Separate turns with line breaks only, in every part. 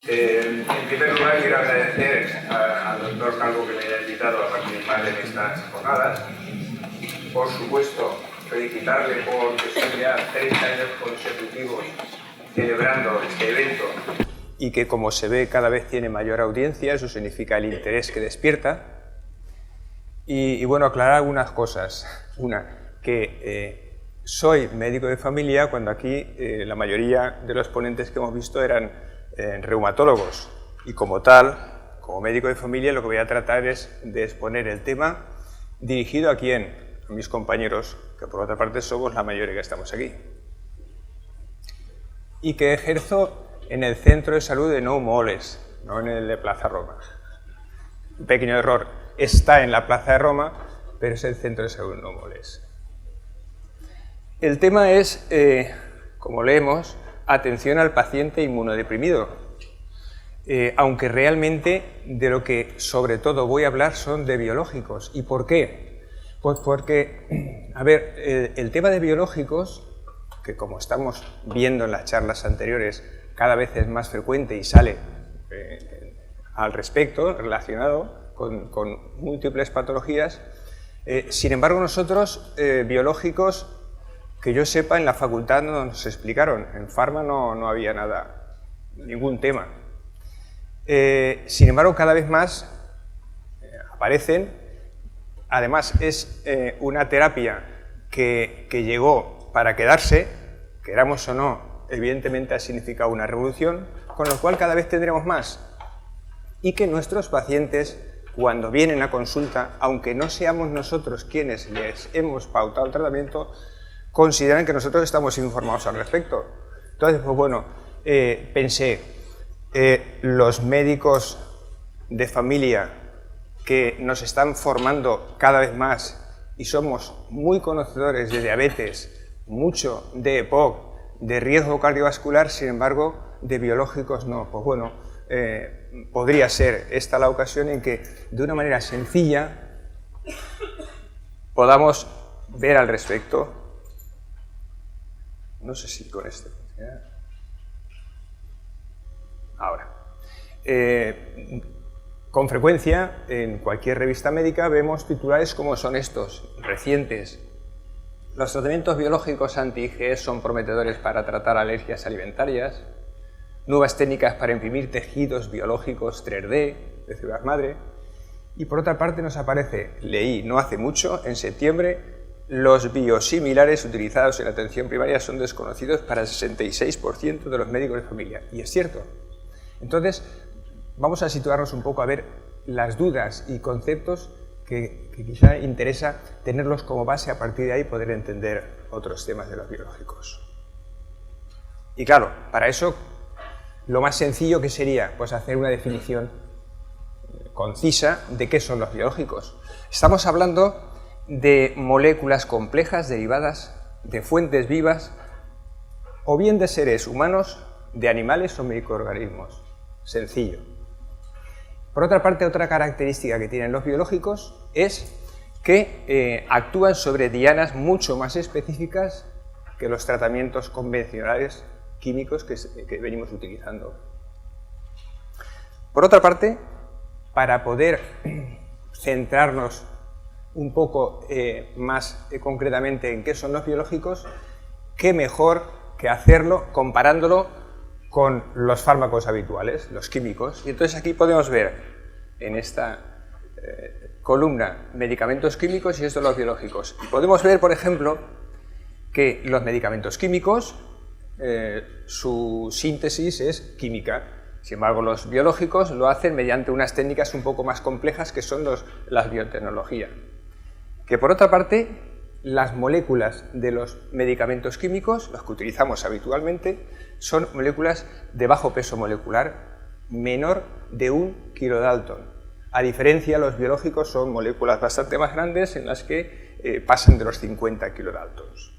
En primer lugar, quiero agradecer al doctor Calvo que me haya invitado a participar en estas jornadas. Por supuesto, felicitarle porque son ya 30 años consecutivos celebrando este evento y que, como se ve, cada vez tiene mayor audiencia. Eso significa el interés que despierta. Y bueno, aclarar algunas cosas. Una, que soy médico de familia cuando aquí la mayoría de los ponentes que hemos visto eran reumatólogos, y como tal, como médico de familia, lo que voy a tratar es de exponer el tema dirigido a quién, a mis compañeros, que por otra parte somos la mayoría que estamos aquí, y que ejerzo en el Centro de Salud de Nou Moles, no en el de Plaza Roma. Un pequeño error, está en la Plaza de Roma, pero es el Centro de Salud de Nou Moles. El tema es, como leemos, atención al paciente inmunodeprimido, aunque realmente de lo que sobre todo voy a hablar son de biológicos. ¿Y por qué? Pues porque, a ver, el tema de biológicos, que como estamos viendo en las charlas anteriores, cada vez es más frecuente y sale al respecto, relacionado con múltiples patologías. Sin embargo, nosotros, biológicos, que yo sepa, en la facultad no nos explicaron, en Pharma no había nada, ningún tema. Sin embargo, cada vez más aparecen. Además, es una terapia que llegó para quedarse, queramos o no, evidentemente ha significado una revolución, con lo cual cada vez tendremos más. Y que nuestros pacientes, cuando vienen a consulta, aunque no seamos nosotros quienes les hemos pautado el tratamiento, consideran que nosotros estamos informados al respecto. Entonces, pues bueno, pensé, los médicos de familia que nos están formando cada vez más y somos muy conocedores de diabetes, mucho de EPOC, de riesgo cardiovascular, sin embargo, de biológicos no. Pues bueno, podría ser esta la ocasión en que, de una manera sencilla, podamos ver al respecto. No sé si con este funciona. Ahora, con frecuencia en cualquier revista médica vemos titulares como son estos, recientes. Los tratamientos biológicos anti-IgE son prometedores para tratar alergias alimentarias. Nuevas técnicas para imprimir tejidos biológicos 3D de células madre. Y por otra parte nos aparece, leí no hace mucho, en septiembre, los biosimilares utilizados en la atención primaria son desconocidos para el 66% de los médicos de familia. Y es cierto. Entonces, vamos a situarnos un poco a ver las dudas y conceptos que quizá interesa tenerlos como base, a partir de ahí poder entender otros temas de los biológicos. Y claro, para eso, lo más sencillo que sería, pues hacer una definición concisa de qué son los biológicos. Estamos hablando de moléculas complejas derivadas de fuentes vivas o bien de seres humanos, de animales o microorganismos. Sencillo. Por otra parte, otra característica que tienen los biológicos es que actúan sobre dianas mucho más específicas que los tratamientos convencionales químicos que venimos utilizando. Por otra parte, para poder centrarnos un poco más concretamente en qué son los biológicos, qué mejor que hacerlo comparándolo con los fármacos habituales, los químicos. Y entonces aquí podemos ver en esta columna medicamentos químicos y esto los biológicos. Y podemos ver, por ejemplo, que los medicamentos químicos, su síntesis es química. Sin embargo, los biológicos lo hacen mediante unas técnicas un poco más complejas que son las biotecnologías. Que por otra parte, las moléculas de los medicamentos químicos, los que utilizamos habitualmente, son moléculas de bajo peso molecular, menor de 1 kilodalton. A diferencia, los biológicos son moléculas bastante más grandes en las que pasan de los 50 kilodaltons.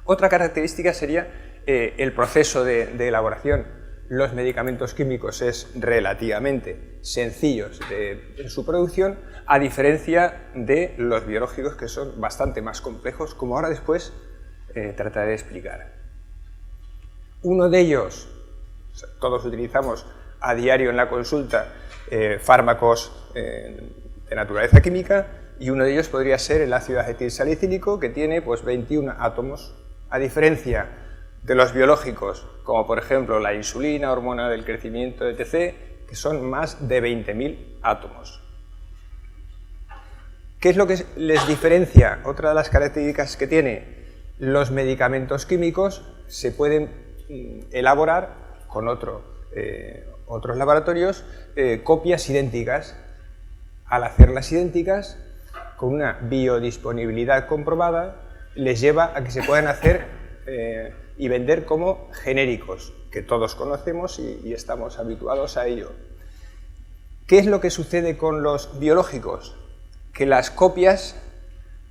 Otra característica sería el proceso de elaboración. Los medicamentos químicos es relativamente sencillos en su producción, a diferencia de los biológicos, que son bastante más complejos, como ahora después trataré de explicar. Uno de ellos O sea, todos utilizamos a diario en la consulta fármacos de naturaleza química, y uno de ellos podría ser el ácido acetilsalicílico, que tiene pues 21 átomos, a diferencia de los biológicos, como por ejemplo la insulina, hormona del crecimiento, etc., que son más de 20.000 átomos. ¿Qué es lo que les diferencia? Otra de las características que tiene: los medicamentos químicos se pueden elaborar con otros laboratorios copias idénticas. Al hacerlas idénticas, con una biodisponibilidad comprobada, les lleva a que se puedan hacer y vender como genéricos, que todos conocemos y estamos habituados a ello. ¿Qué es lo que sucede con los biológicos? Que las copias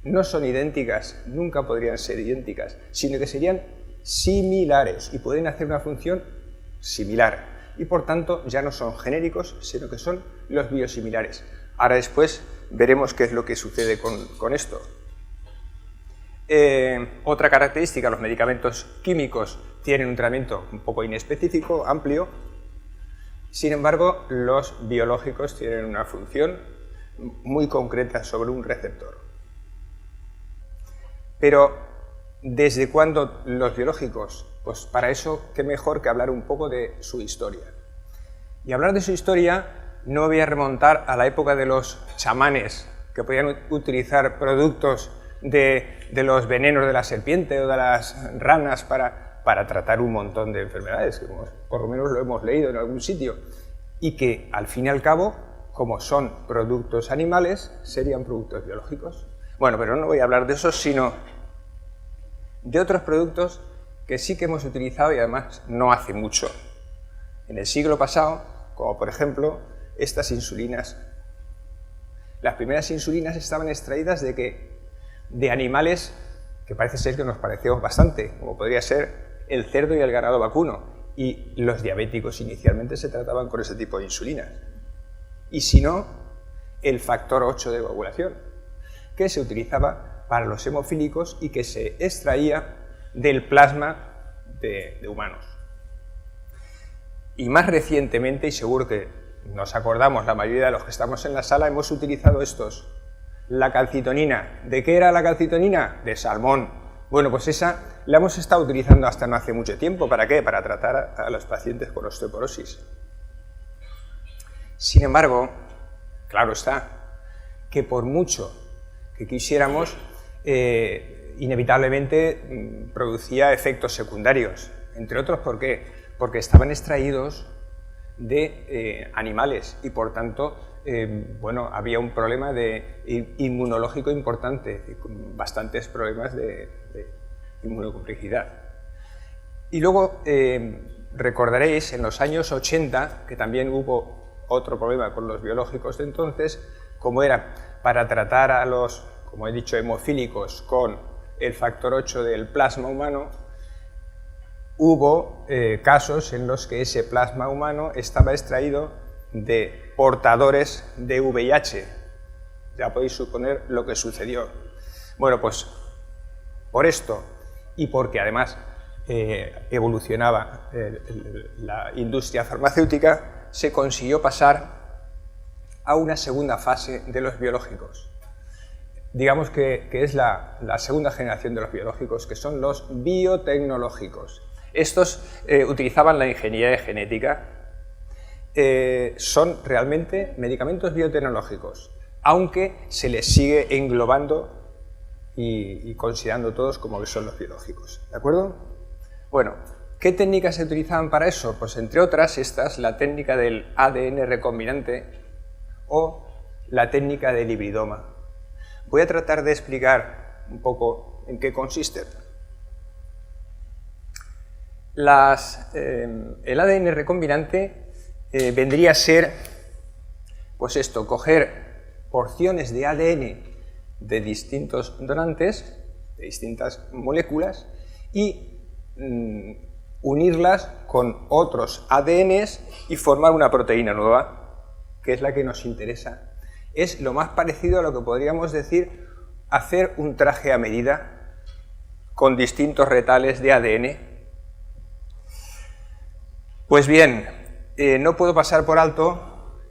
no son idénticas, nunca podrían ser idénticas, sino que serían similares y pueden hacer una función similar. Y por tanto ya no son genéricos, sino que son los biosimilares. Ahora después veremos qué es lo que sucede con esto. Otra característica: los medicamentos químicos tienen un tratamiento un poco inespecífico, amplio. Sin embargo, los biológicos tienen una función muy concreta sobre un receptor. Pero, ¿desde cuándo los biológicos? Pues para eso, qué mejor que hablar un poco de su historia. Y hablar de su historia no me voy a remontar a la época de los chamanes, que podían utilizar productos de los venenos de la serpiente o de las ranas para tratar un montón de enfermedades, que por lo menos lo hemos leído en algún sitio, y que al fin y al cabo, como son productos animales, serían productos biológicos. Bueno, pero no voy a hablar de eso, sino de otros productos que sí que hemos utilizado y además no hace mucho, en el siglo pasado, como por ejemplo estas insulinas. Las primeras insulinas estaban extraídas de animales que parece ser que nos parecemos bastante, como podría ser el cerdo y el ganado vacuno, y los diabéticos inicialmente se trataban con ese tipo de insulinas. Y si no, el factor 8 de coagulación, que se utilizaba para los hemofílicos y que se extraía del plasma de humanos. Y más recientemente, y seguro que nos acordamos la mayoría de los que estamos en la sala, hemos utilizado estos. La calcitonina. ¿De qué era la calcitonina? De salmón. Bueno, pues esa la hemos estado utilizando hasta no hace mucho tiempo. ¿Para qué? Para tratar a los pacientes con osteoporosis. Sin embargo, claro está, que por mucho que quisiéramos, inevitablemente producía efectos secundarios. Entre otros, ¿por qué? Porque estaban extraídos de animales y por tanto bueno, había un problema inmunológico importante, con bastantes problemas de inmunocomplejidad. Y luego recordaréis en los años 80 que también hubo otro problema con los biológicos de entonces, como era para tratar a los, como he dicho, hemofílicos con el factor 8 del plasma humano. Hubo casos en los que ese plasma humano estaba extraído de portadores de VIH. Ya podéis suponer lo que sucedió. Bueno, pues por esto y porque además evolucionaba la industria farmacéutica, se consiguió pasar a una segunda fase de los biológicos. Digamos que es la segunda generación de los biológicos, que son los biotecnológicos. Estos utilizaban la ingeniería genética. Son realmente medicamentos biotecnológicos, aunque se les sigue englobando y considerando todos como que son los biológicos. ¿De acuerdo? Bueno, ¿qué técnicas se utilizaban para eso? Pues entre otras estas, la técnica del ADN recombinante o la técnica del hibridoma. Voy a tratar de explicar un poco en qué consiste. El ADN recombinante vendría a ser, pues esto, coger porciones de ADN de distintos donantes, de distintas moléculas, y unirlas con otros ADNs y formar una proteína nueva, que es la que nos interesa. Es lo más parecido a lo que podríamos decir hacer un traje a medida con distintos retales de ADN. Pues bien, no puedo pasar por alto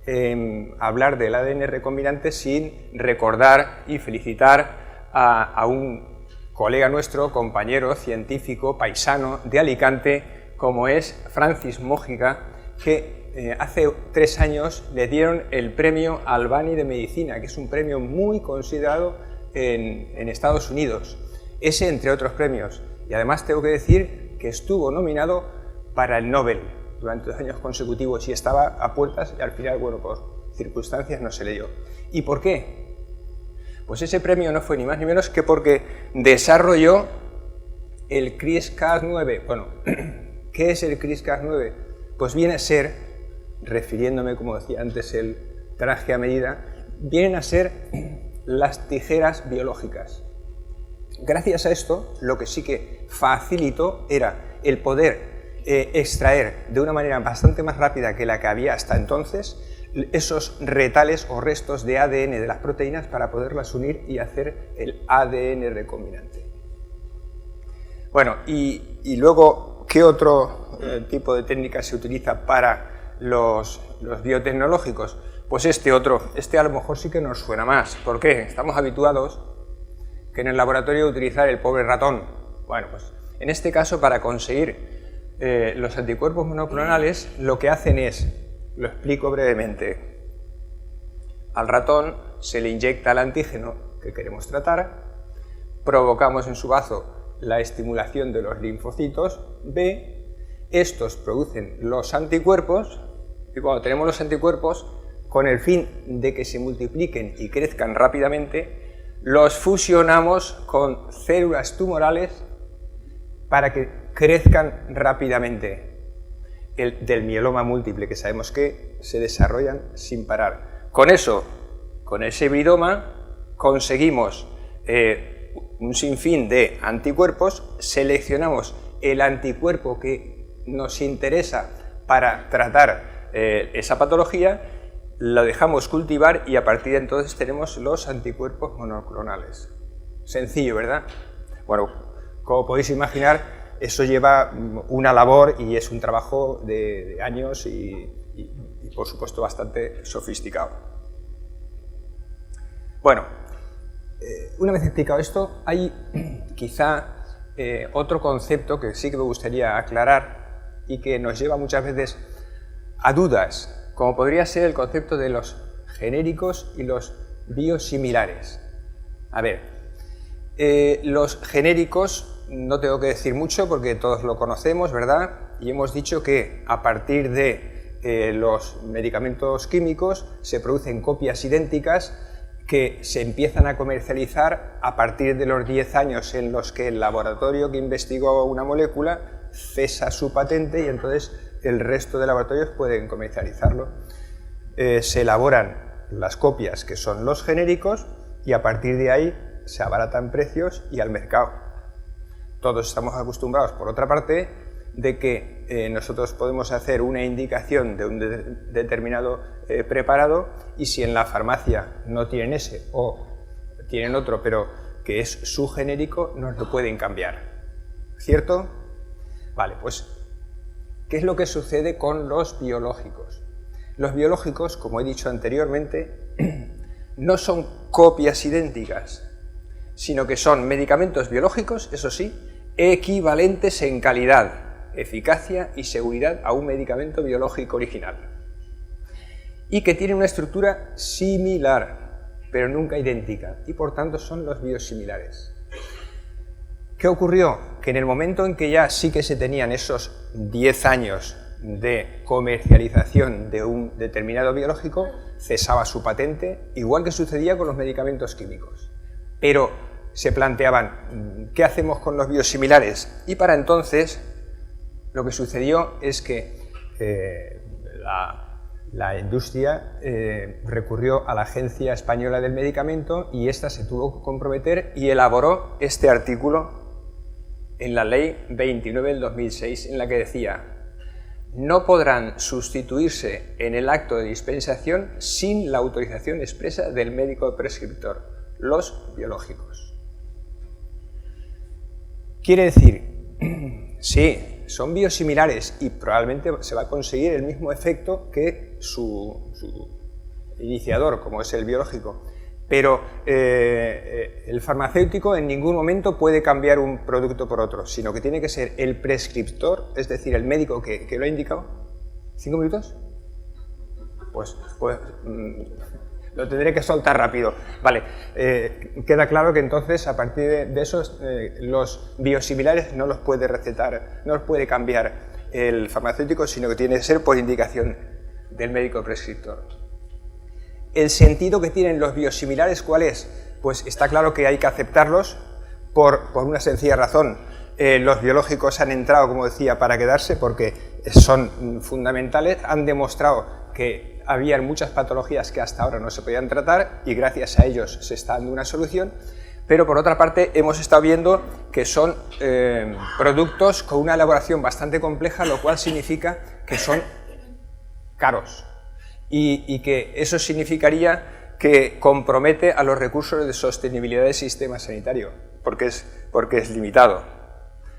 hablar del ADN recombinante sin recordar y felicitar a un colega nuestro, compañero, científico, paisano de Alicante, como es Francis Mójica, que hace 3 años le dieron el premio Albani de Medicina, que es un premio muy considerado en Estados Unidos. Ese entre otros premios. Y además tengo que decir que estuvo nominado para el Nobel durante 2 años consecutivos y estaba a puertas y al final, bueno, por circunstancias no se le dio. ¿Y por qué? Pues ese premio no fue ni más ni menos que porque desarrolló el CRISPR-Cas9. Bueno, ¿qué es el CRISPR-Cas9? Pues viene a ser, refiriéndome, como decía antes, el traje a medida, vienen a ser las tijeras biológicas. Gracias a esto, lo que sí que facilitó era el poder extraer de una manera bastante más rápida que la que había hasta entonces esos retales o restos de ADN de las proteínas para poderlas unir y hacer el ADN recombinante. Bueno, y luego, ¿qué otro tipo de técnica se utiliza para los biotecnológicos? Pues este a lo mejor sí que nos suena más. ¿Por qué? Estamos habituados que en el laboratorio utilizar el pobre ratón. Bueno, pues en este caso, para conseguir los anticuerpos monoclonales, lo que hacen es, lo explico brevemente, al ratón se le inyecta el antígeno que queremos tratar, provocamos en su bazo la estimulación de los linfocitos B, estos producen los anticuerpos, y cuando tenemos los anticuerpos, con el fin de que se multipliquen y crezcan rápidamente, los fusionamos con células tumorales para que crezcan rápidamente. Del mieloma múltiple, que sabemos que se desarrollan sin parar. Con eso, con ese hibridoma, conseguimos un sinfín de anticuerpos, seleccionamos el anticuerpo que nos interesa para tratar esa patología, lo dejamos cultivar y a partir de entonces tenemos los anticuerpos monoclonales. Sencillo, ¿verdad? Bueno, como podéis imaginar, eso lleva una labor y es un trabajo de años y por supuesto bastante sofisticado. Bueno, una vez explicado esto, hay quizá otro concepto que sí que me gustaría aclarar y que nos lleva muchas veces a dudas, como podría ser el concepto de los genéricos y los biosimilares. A ver, los genéricos no tengo que decir mucho porque todos lo conocemos, ¿verdad? Y hemos dicho que a partir de los medicamentos químicos se producen copias idénticas que se empiezan a comercializar a partir de los 10 años en los que el laboratorio que investigó una molécula cesa su patente y entonces el resto de laboratorios pueden comercializarlo. Se elaboran las copias que son los genéricos y a partir de ahí se abaratan precios y al mercado. Todos estamos acostumbrados, por otra parte, de que nosotros podemos hacer una indicación de un determinado preparado y si en la farmacia no tienen ese o tienen otro, pero que es su genérico, nos lo pueden cambiar. ¿Cierto? Vale, pues, ¿qué es lo que sucede con los biológicos? Los biológicos, como he dicho anteriormente, no son copias idénticas, sino que son medicamentos biológicos, eso sí, equivalentes en calidad, eficacia y seguridad a un medicamento biológico original. Y que tienen una estructura similar, pero nunca idéntica, y por tanto son los biosimilares. ¿Qué ocurrió? Que en el momento en que ya sí que se tenían esos 10 años de comercialización de un determinado biológico, cesaba su patente, igual que sucedía con los medicamentos químicos. Pero se planteaban, ¿qué hacemos con los biosimilares? Y para entonces lo que sucedió es que la industria recurrió a la Agencia Española del Medicamento y ésta se tuvo que comprometer y elaboró este artículo en la Ley 29 del 2006, en la que decía: no podrán sustituirse en el acto de dispensación sin la autorización expresa del médico prescriptor, los biológicos. Quiere decir, sí, son biosimilares y probablemente se va a conseguir el mismo efecto que su iniciador, como es el biológico. Pero el farmacéutico en ningún momento puede cambiar un producto por otro, sino que tiene que ser el prescriptor, es decir, el médico que lo ha indicado. ¿5 minutos? Pues lo tendré que soltar rápido. Vale, queda claro que entonces a partir de esos los biosimilares no los puede recetar, no los puede cambiar el farmacéutico, sino que tiene que ser por indicación del médico prescriptor. ¿El sentido que tienen los biosimilares cuál es? Pues está claro que hay que aceptarlos por una sencilla razón. Los biológicos han entrado, como decía, para quedarse porque son fundamentales, han demostrado que había muchas patologías que hasta ahora no se podían tratar y gracias a ellos se está dando una solución, pero por otra parte hemos estado viendo que son productos con una elaboración bastante compleja, lo cual significa que son caros. Y que eso significaría que compromete a los recursos de sostenibilidad del sistema sanitario, porque es limitado.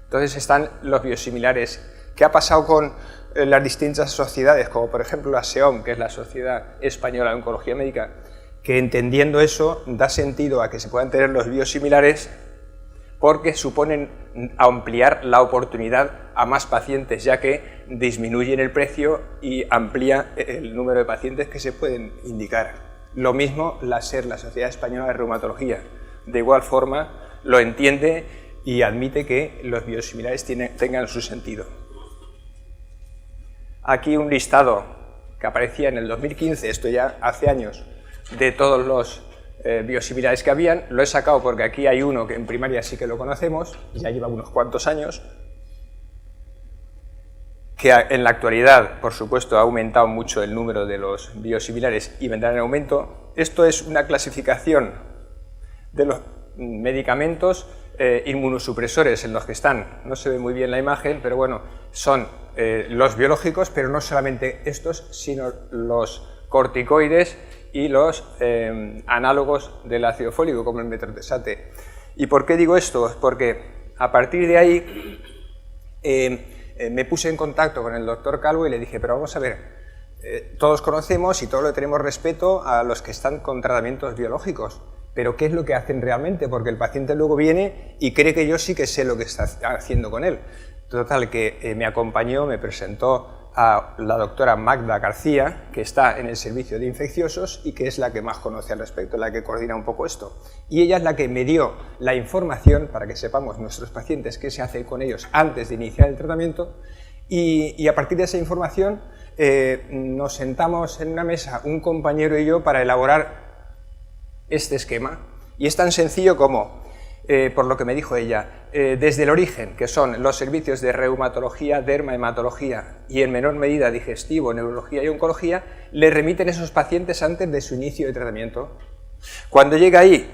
Entonces están los biosimilares. ¿Qué ha pasado con las distintas sociedades, como por ejemplo la SEOM, que es la Sociedad Española de Oncología Médica, que entendiendo eso da sentido a que se puedan tener los biosimilares porque suponen ampliar la oportunidad a más pacientes, ya que disminuyen el precio y amplía el número de pacientes que se pueden indicar. Lo mismo la SER, la Sociedad Española de Reumatología. De igual forma lo entiende y admite que los biosimilares tengan su sentido. Aquí un listado que aparecía en el 2015, esto ya hace años, de todos los biosimilares que habían. Lo he sacado porque aquí hay uno que en primaria sí que lo conocemos, ya lleva unos cuantos años, que en la actualidad, por supuesto, ha aumentado mucho el número de los biosimilares y vendrá en aumento. Esto es una clasificación de los medicamentos inmunosupresores en los que están, no se ve muy bien la imagen, pero bueno, son los biológicos, pero no solamente estos, sino los corticoides y los análogos del ácido fólico, como el metotrexate. ¿Y por qué digo esto? Porque a partir de ahí me puse en contacto con el doctor Calvo y le dije, pero vamos a ver, todos conocemos y todos le tenemos respeto a los que están con tratamientos biológicos, pero ¿qué es lo que hacen realmente? Porque el paciente luego viene y cree que yo sí que sé lo que está haciendo con él. Total, que me acompañó, me presentó a la doctora Magda García, que está en el servicio de infecciosos y que es la que más conoce al respecto, la que coordina un poco esto. Y ella es la que me dio la información para que sepamos nuestros pacientes qué se hace con ellos antes de iniciar el tratamiento y a partir de esa información nos sentamos en una mesa, un compañero y yo, para elaborar este esquema. Y es tan sencillo como, por lo que me dijo ella, desde el origen, que son los servicios de reumatología, dermahematología y en menor medida digestivo, neurología y oncología, le remiten esos pacientes antes de su inicio de tratamiento. Cuando llega ahí,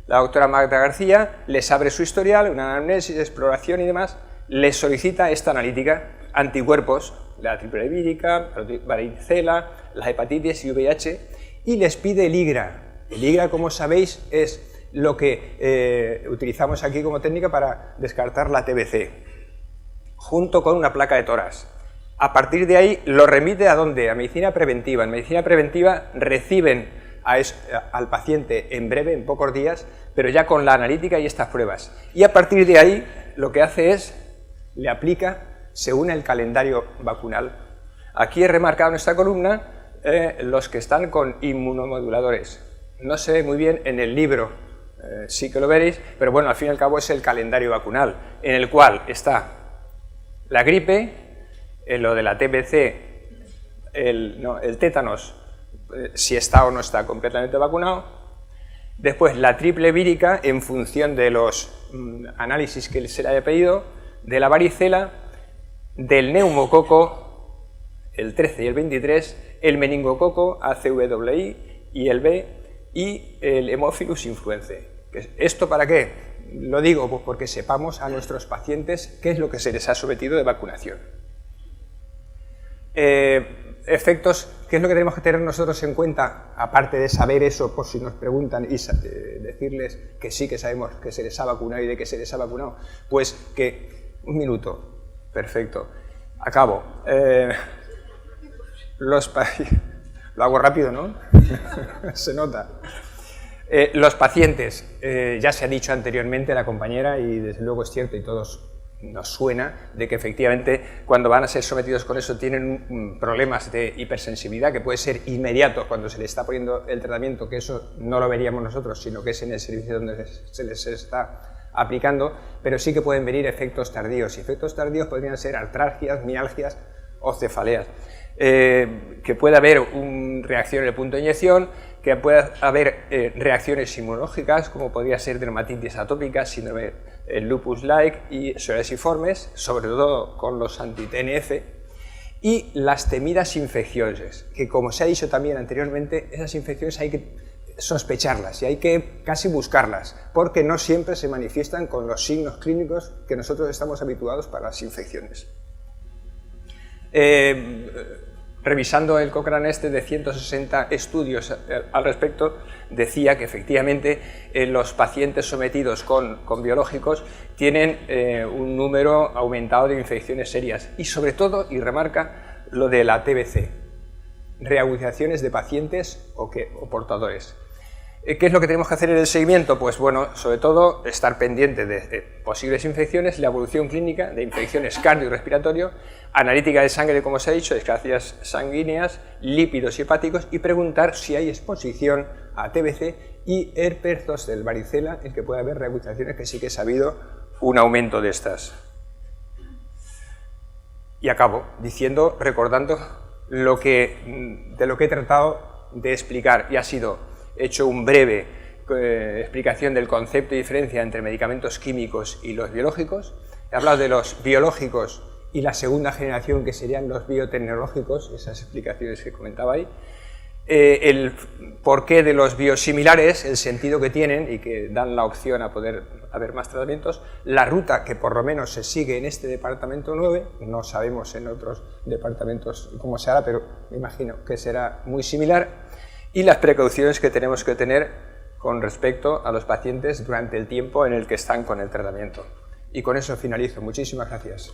la doctora Magda García les abre su historial, una anamnesis, exploración y demás, les solicita esta analítica, anticuerpos, la triple vírica, varicela, la hepatitis y VIH, y les pide el IGRA. El IGRA, como sabéis, es lo que utilizamos aquí como técnica para descartar la TBC, junto con una placa de tórax. A partir de ahí lo remite ¿a dónde? A medicina preventiva. En medicina preventiva reciben al paciente en breve, en pocos días, pero ya con la analítica y estas pruebas. Y a partir de ahí lo que hace es, le aplica según el calendario vacunal. Aquí he remarcado en esta columna los que están con inmunomoduladores. No se ve muy bien en el libro, sí que lo veréis, pero bueno, al fin y al cabo es el calendario vacunal, en el cual está la gripe, lo de la TBC, el tétanos, si está o no está completamente vacunado, después la triple vírica en función de los análisis que se le haya pedido, de la varicela, del neumococo, el 13 y el 23, el meningococo, ACWI y el B, y el Haemophilus influenzae. ¿Esto para qué? Lo digo pues porque sepamos a nuestros pacientes qué es lo que se les ha sometido de vacunación. Efectos, ¿qué es lo que tenemos que tener nosotros en cuenta? Aparte de saber eso, por si nos preguntan, y decirles que sí que sabemos que se les ha vacunado y de que se les ha vacunado, pues que, un minuto, Perfecto. Acabo. Lo hago rápido, ¿no? Se nota. Los pacientes, ya se ha dicho anteriormente la compañera, y desde luego es cierto y todos nos suena, de que efectivamente cuando van a ser sometidos con eso tienen problemas de hipersensibilidad, que puede ser inmediato cuando se les está poniendo el tratamiento, que eso no lo veríamos nosotros, sino que es en el servicio donde se les está aplicando, pero sí que pueden venir efectos tardíos, y efectos tardíos podrían ser artralgias, mialgias o cefaleas. Que pueda haber una reacción en el punto de inyección, que pueda haber reacciones inmunológicas, como podría ser dermatitis atópica, síndrome lupus-like y psoriasiformes, sobre todo con los anti-TNF, y las temidas infecciones, que como se ha dicho también anteriormente, esas infecciones hay que sospecharlas y hay que casi buscarlas, porque no siempre se manifiestan con los signos clínicos que nosotros estamos habituados para las infecciones. Revisando el Cochrane de 160 estudios al respecto, decía que efectivamente los pacientes sometidos con biológicos tienen un número aumentado de infecciones serias y sobre todo, y remarca, lo de la TBC, reagudizaciones de pacientes o portadores. ¿Qué es lo que tenemos que hacer en el seguimiento? Pues bueno, sobre todo estar pendiente de posibles infecciones, la evolución clínica de infecciones cardiorrespiratorio, analítica de sangre, como se ha dicho, desgracias sanguíneas, lípidos y hepáticos, y preguntar si hay exposición a TBC y herpes zóster, varicela, en que puede haber reagudizaciones, que sí que es sabido un aumento de estas. Y acabo diciendo, recordando de lo que he tratado de explicar, y ha sido hecho una breve explicación del concepto y diferencia entre medicamentos químicos y los biológicos. He hablado de los biológicos y la segunda generación, que serían los biotecnológicos, esas explicaciones que comentaba ahí. El porqué de los biosimilares, el sentido que tienen y que dan la opción a poder haber más tratamientos, la ruta que por lo menos se sigue en este departamento 9, no sabemos en otros departamentos cómo se hará, pero me imagino que será muy similar, y las precauciones que tenemos que tener con respecto a los pacientes durante el tiempo en el que están con el tratamiento. Y con eso finalizo. Muchísimas gracias.